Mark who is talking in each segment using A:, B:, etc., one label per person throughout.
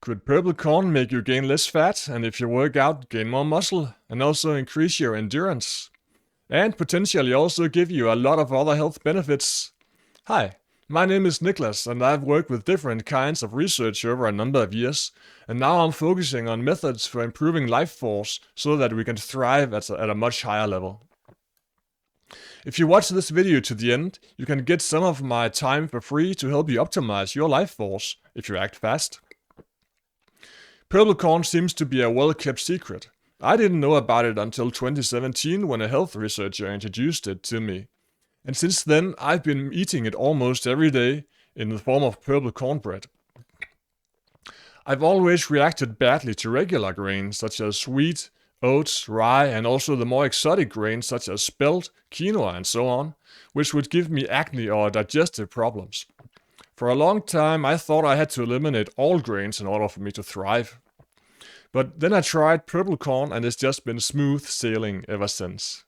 A: Could purple corn make you gain less fat, and if you work out, gain more muscle, and also increase your endurance? And potentially also give you a lot of other health benefits? Hi, my name is Niklas, and I've worked with different kinds of research over a number of years, and now I'm focusing on methods for improving life force so that we can thrive at a much higher level. If you watch this video to the end, you can get some of my time for free to help you optimize your life force if you act fast. Purple corn seems to be a well-kept secret. I didn't know about it until 2017 when a health researcher introduced it to me. And since then, I've been eating it almost every day in the form of purple cornbread. I've always reacted badly to regular grains such as wheat, oats, rye, and also the more exotic grains such as spelt, quinoa, and so on, which would give me acne or digestive problems. For a long time, I thought I had to eliminate all grains in order for me to thrive. But then I tried purple corn and it's just been smooth sailing ever since.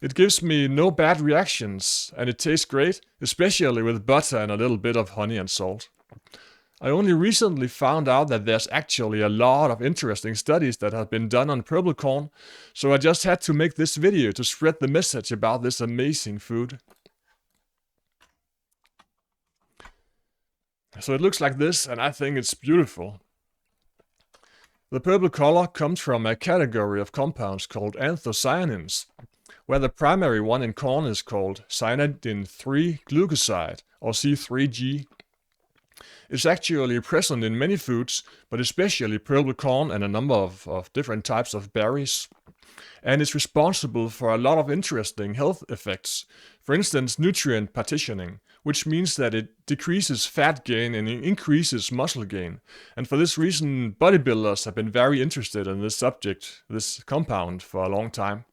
A: It gives me no bad reactions and it tastes great, especially with butter and a little bit of honey and salt. I only recently found out that there's actually a lot of interesting studies that have been done on purple corn, so I just had to make this video to spread the message about this amazing food. So it looks like this, and I think it's beautiful. The purple color comes from a category of compounds called anthocyanins, where the primary one in corn is called cyanidin 3 glucoside, or C3G. It's actually present in many foods, but especially purple corn and a number of different types of berries. And it's responsible for a lot of interesting health effects. For instance, nutrient partitioning, which means that it decreases fat gain and increases muscle gain. And for this reason, bodybuilders have been very interested in this subject, this compound, for a long time.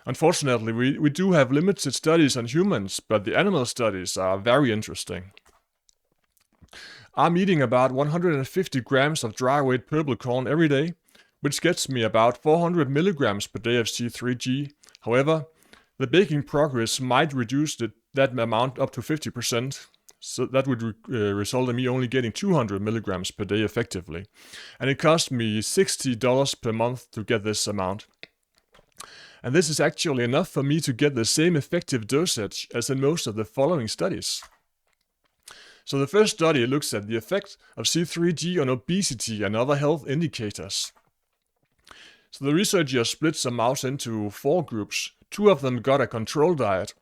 A: Unfortunately, we do have limited studies on humans, but the animal studies are very interesting. I'm eating about 150 grams of dry weight purple corn every day, which gets me about 400 milligrams per day of C3G. However, the baking progress might reduce that amount up to 50%, so that would result in me only getting 200 milligrams per day effectively. And it cost me $60 per month to get this amount. And this is actually enough for me to get the same effective dosage as in most of the following studies. So the first study looks at the effect of C3G on obesity and other health indicators. So the researchers split some mouse into 4 groups. 2 of them got a control diet,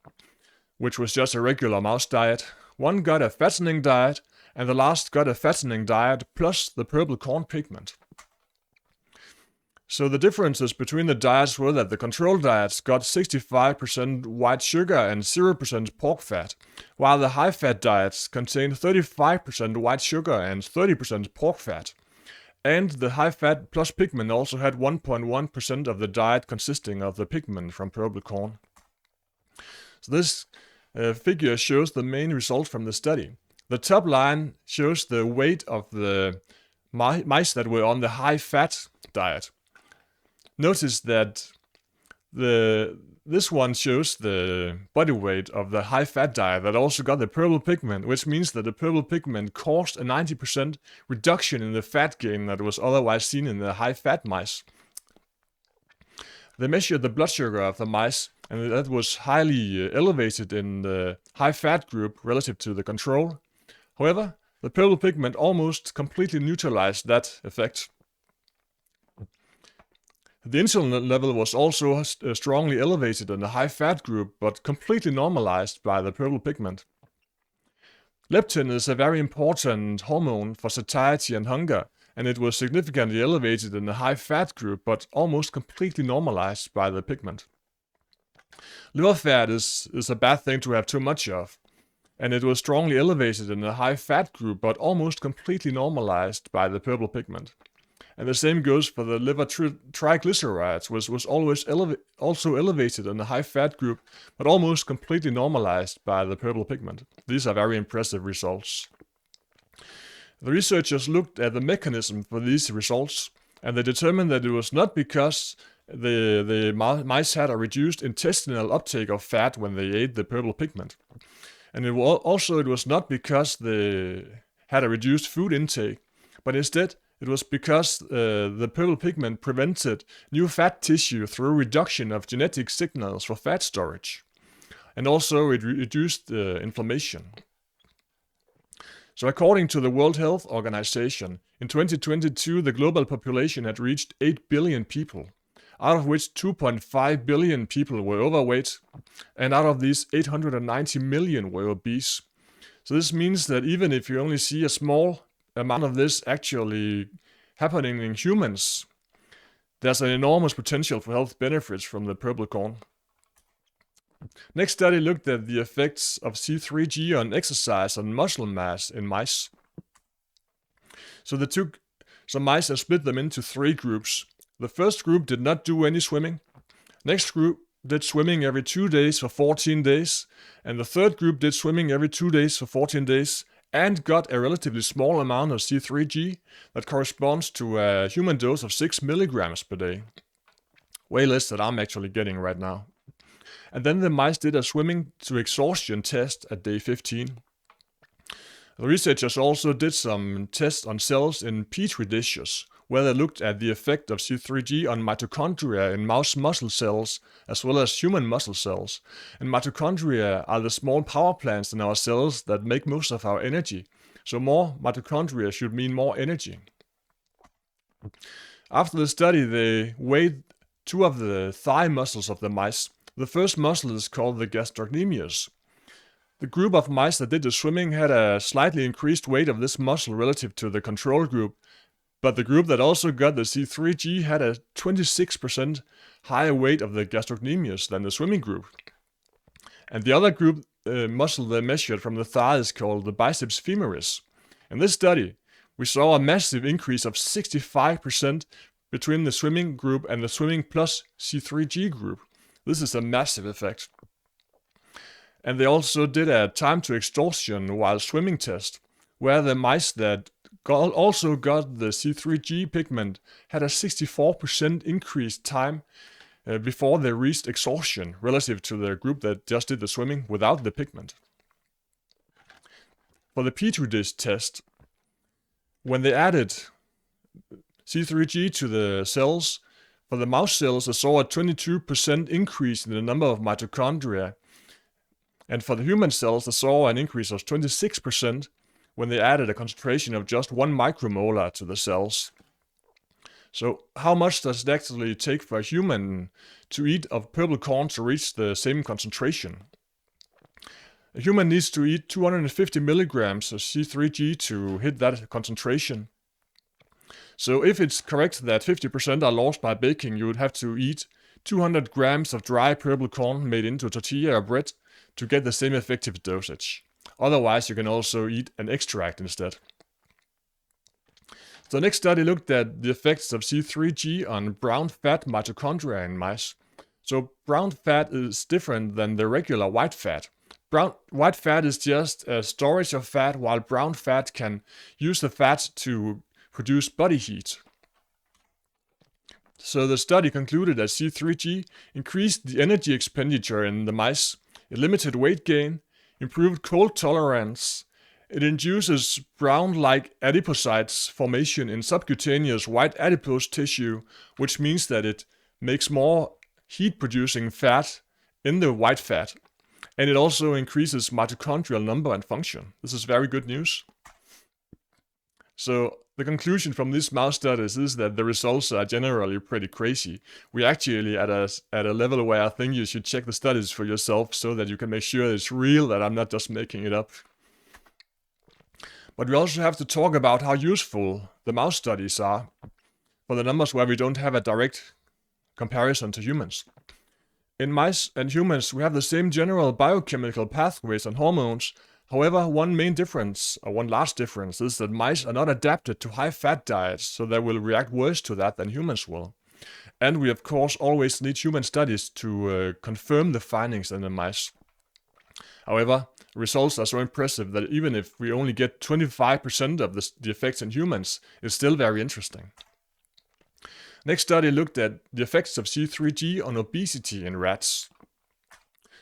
A: which was just a regular mouse diet. 1 got a fattening diet, and the last got a fattening diet plus the purple corn pigment. So the differences between the diets were that the control diets got 65% white sugar and 0% pork fat, while the high-fat diets contained 35% white sugar and 30% pork fat. And the high-fat plus pigment also had 1.1% of the diet consisting of the pigment from purple corn. So this figure shows the main results from the study. The top line shows the weight of the mice that were on the high-fat diet. Notice that this one shows the body weight of the high-fat diet that also got the purple pigment, which means that the purple pigment caused a 90% reduction in the fat gain that was otherwise seen in the high-fat mice. They measured the blood sugar of the mice, and that was highly elevated in the high-fat group relative to the control. However, the purple pigment almost completely neutralized that effect. The insulin level was also strongly elevated in the high-fat group, but completely normalized by the purple pigment. Leptin is a very important hormone for satiety and hunger, and it was significantly elevated in the high-fat group, but almost completely normalized by the pigment. Liver fat is a bad thing to have too much of, and it was strongly elevated in the high-fat group, but almost completely normalized by the purple pigment. And the same goes for the liver triglycerides, which was always also elevated in the high-fat group, but almost completely normalized by the purple pigment. These are very impressive results. The researchers looked at the mechanism for these results, and they determined that it was not because the mice had a reduced intestinal uptake of fat when they ate the purple pigment. And it was not because they had a reduced food intake, but instead It was because the purple pigment prevented new fat tissue through reduction of genetic signals for fat storage. And also it reduced inflammation. So according to the World Health Organization, in 2022 the global population had reached 8 billion people, out of which 2.5 billion people were overweight, and out of these 890 million were obese. So this means that even if you only see a small amount of this actually happening in humans, there's an enormous potential for health benefits from the purple corn. Next study looked at the effects of C3G on exercise and muscle mass in mice. So they took some mice and split them into 3 groups. The first group did not do any swimming. Next group did swimming every 2 days for 14 days. And the third group did swimming every 2 days for 14 days and got a relatively small amount of C3G that corresponds to a human dose of 6 milligrams per day. Way less than I'm actually getting right now. And then the mice did a swimming to exhaustion test at day 15. The researchers also did some tests on cells in petri dishes, where they looked at the effect of C3G on mitochondria in mouse muscle cells, as well as human muscle cells. And mitochondria are the small power plants in our cells that make most of our energy. So more mitochondria should mean more energy. After the study, they weighed 2 of the thigh muscles of the mice. The first muscle is called the gastrocnemius. The group of mice that did the swimming had a slightly increased weight of this muscle relative to the control group, but the group that also got the C3G had a 26% higher weight of the gastrocnemius than the swimming group. And the other group muscle they measured from the thigh is called the biceps femoris. In this study, we saw a massive increase of 65% between the swimming group and the swimming plus C3G group. This is a massive effect. And they also did a time to exhaustion while swimming test, where the mice that also got the C3G pigment had a 64% increased time before they reached exhaustion relative to the group that just did the swimming without the pigment. For the petri dish test, when they added C3G to the cells, for the mouse cells, they saw a 22% increase in the number of mitochondria. And for the human cells, they saw an increase of 26% when they added a concentration of just 1 micromolar to the cells. So how much does it actually take for a human to eat of purple corn to reach the same concentration? A human needs to eat 250 milligrams of C3G to hit that concentration. So if it's correct that 50% are lost by baking, you would have to eat 200 grams of dry purple corn made into tortilla or bread to get the same effective dosage. Otherwise, you can also eat an extract instead. The next study looked at the effects of C3G on brown fat mitochondria in mice. So brown fat is different than the regular white fat. White fat is just a storage of fat, while brown fat can use the fat to produce body heat. So the study concluded that C3G increased the energy expenditure in the mice, it limited weight gain, improved cold tolerance, it induces brown-like adipocytes formation in subcutaneous white adipose tissue, which means that it makes more heat-producing fat in the white fat, and it also increases mitochondrial number and function. This is very good news. So the conclusion from these mouse studies is that the results are generally pretty crazy. We're actually at a level where I think you should check the studies for yourself so that you can make sure it's real, that I'm not just making it up. But we also have to talk about how useful the mouse studies are for the numbers where we don't have a direct comparison to humans. In mice and humans, we have the same general biochemical pathways and hormones. However, one large difference is that mice are not adapted to high-fat diets, so they will react worse to that than humans will. And we, of course, always need human studies to confirm the findings in the mice. However, results are so impressive that even if we only get 25% of the effects in humans, it's still very interesting. Next study looked at the effects of C3G on obesity in rats.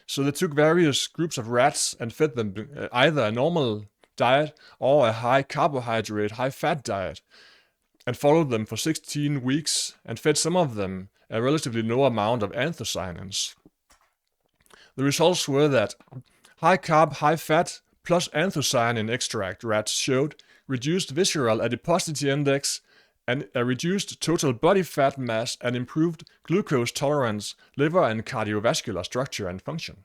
A: So they took various groups of rats and fed them either a normal diet or a high carbohydrate, high fat diet. and followed them for 16 weeks and fed some of them a relatively low amount of anthocyanins. The results were that high carb, high fat plus anthocyanin extract rats showed reduced visceral adiposity index and a reduced total body fat mass and improved glucose tolerance, liver and cardiovascular structure and function.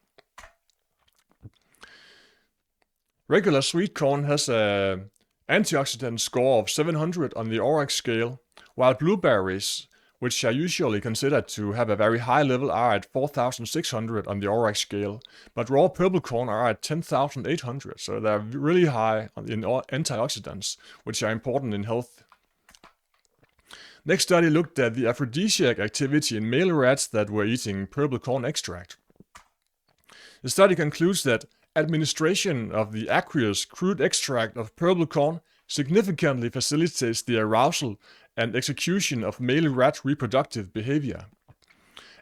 A: Regular sweet corn has an antioxidant score of 700 on the ORAC scale, while blueberries, which are usually considered to have a very high level, are at 4,600 on the ORAC scale, but raw purple corn are at 10,800, so they're really high in antioxidants, which are important in health. Next study looked at the aphrodisiac activity in male rats that were eating purple corn extract. The study concludes that administration of the aqueous crude extract of purple corn significantly facilitates the arousal and execution of male rat reproductive behavior.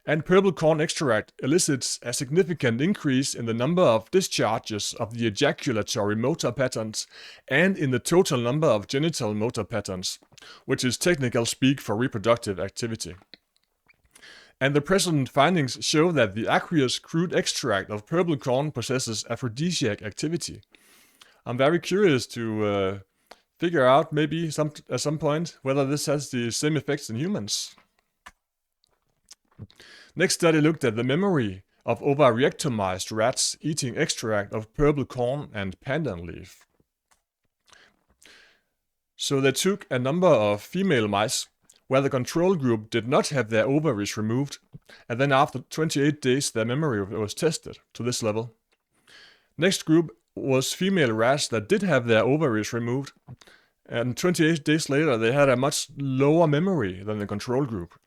A: And purple corn extract elicits a significant increase in the number of discharges of the ejaculatory motor patterns and in the total number of genital motor patterns, which is technical speak for reproductive activity. And the present findings show that the aqueous crude extract of purple corn possesses aphrodisiac activity. I'm very curious to figure out maybe at some point whether this has the same effects in humans. Next study looked at the memory of overreactomized rats eating extract of purple corn and pandan leaf. So they took a number of female mice where the control group did not have their ovaries removed, and then after 28 days their memory was tested to this level. Next group was female rats that did have their ovaries removed, and 28 days later they had a much lower memory than the control group.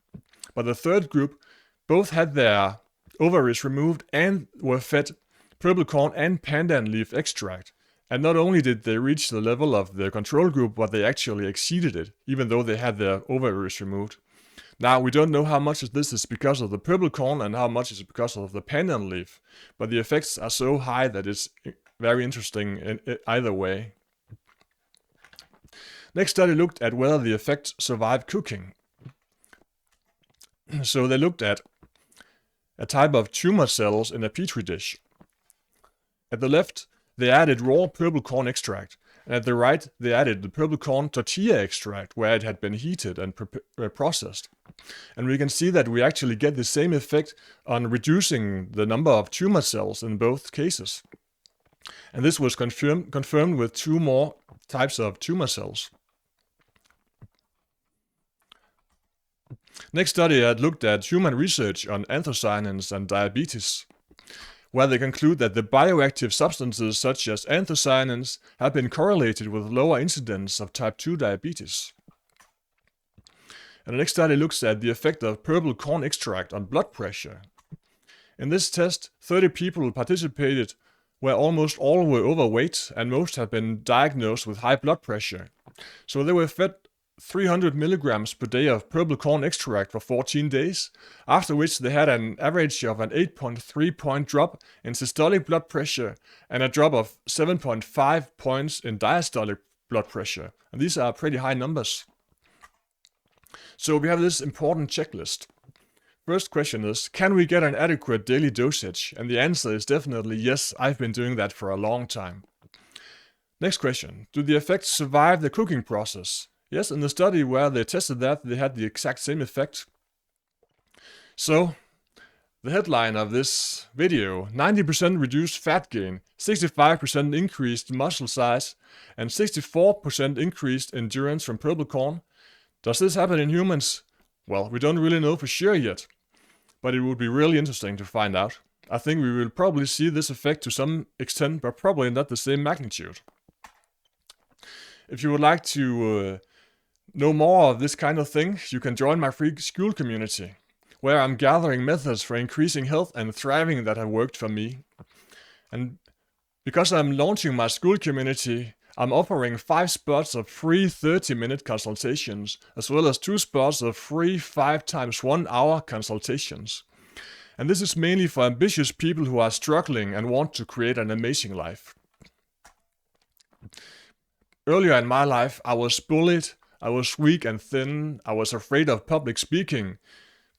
A: But the third group both had their ovaries removed and were fed purple corn and pandan leaf extract. And not only did they reach the level of the control group, but they actually exceeded it, even though they had their ovaries removed. Now, we don't know how much of this is because of the purple corn and how much is because of the pandan leaf, but the effects are so high that it's very interesting in either way. Next study looked at whether the effects survived cooking. So they looked at a type of tumor cells in a petri dish. At the left, they added raw purple corn extract, and at the right, they added the purple corn tortilla extract, where it had been heated and processed. And we can see that we actually get the same effect on reducing the number of tumor cells in both cases. And this was confirmed with 2 more types of tumor cells. Next study had looked at human research on anthocyanins and diabetes, where they conclude that the bioactive substances such as anthocyanins have been correlated with lower incidence of type 2 diabetes. And the next study looks at the effect of purple corn extract on blood pressure. In this test, 30 people participated, where almost all were overweight and most had been diagnosed with high blood pressure. So they were fed 300 milligrams per day of purple corn extract for 14 days, after which they had an average of an 8.3 point drop in systolic blood pressure and a drop of 7.5 points in diastolic blood pressure. And these are pretty high numbers. So we have this important checklist. First question is, can we get an adequate daily dosage? And the answer is definitely yes, I've been doing that for a long time. Next question, do the effects survive the cooking process? Yes, in the study where they tested that, they had the exact same effect. So, the headline of this video, 90% reduced fat gain, 65% increased muscle size, and 64% increased endurance from purple corn. Does this happen in humans? Well, we don't really know for sure yet, but it would be really interesting to find out. I think we will probably see this effect to some extent, but probably not the same magnitude. If you would like to know more of this kind of thing, you can join my free Skool community, where I'm gathering methods for increasing health and thriving that have worked for me. And because I'm launching my Skool community, I'm offering 5 spots of free 30-minute consultations, as well as 2 spots of free 5 times 1 hour consultations. And this is mainly for ambitious people who are struggling and want to create an amazing life. Earlier in my life, I was bullied, I was weak and thin, I was afraid of public speaking,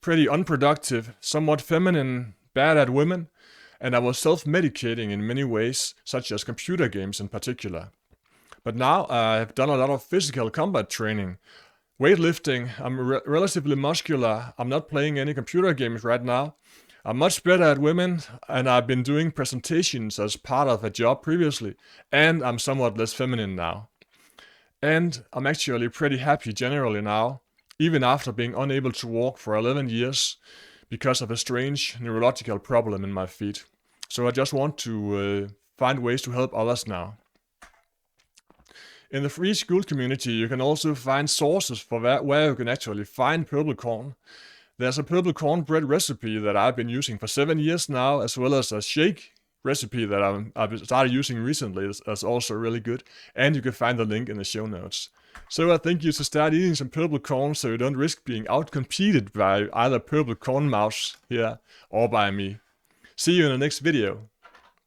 A: pretty unproductive, somewhat feminine, bad at women, and I was self-medicating in many ways, such as computer games in particular. But now I have done a lot of physical combat training, weightlifting, I'm relatively muscular, I'm not playing any computer games right now, I'm much better at women, and I've been doing presentations as part of a job previously, and I'm somewhat less feminine now. And I'm actually pretty happy generally now, even after being unable to walk for 11 years because of a strange neurological problem in my feet. So I just want to find ways to help others now. In the free Skool community, you can also find sources for where you can actually find purple corn. There's a purple cornbread recipe that I've been using for 7 years now, as well as a shake recipe that I've started using recently that's also really good. And you can find the link in the show notes. So I think you should start eating some purple corn so you don't risk being outcompeted by either purple corn mouse here or by me. See you in the next video.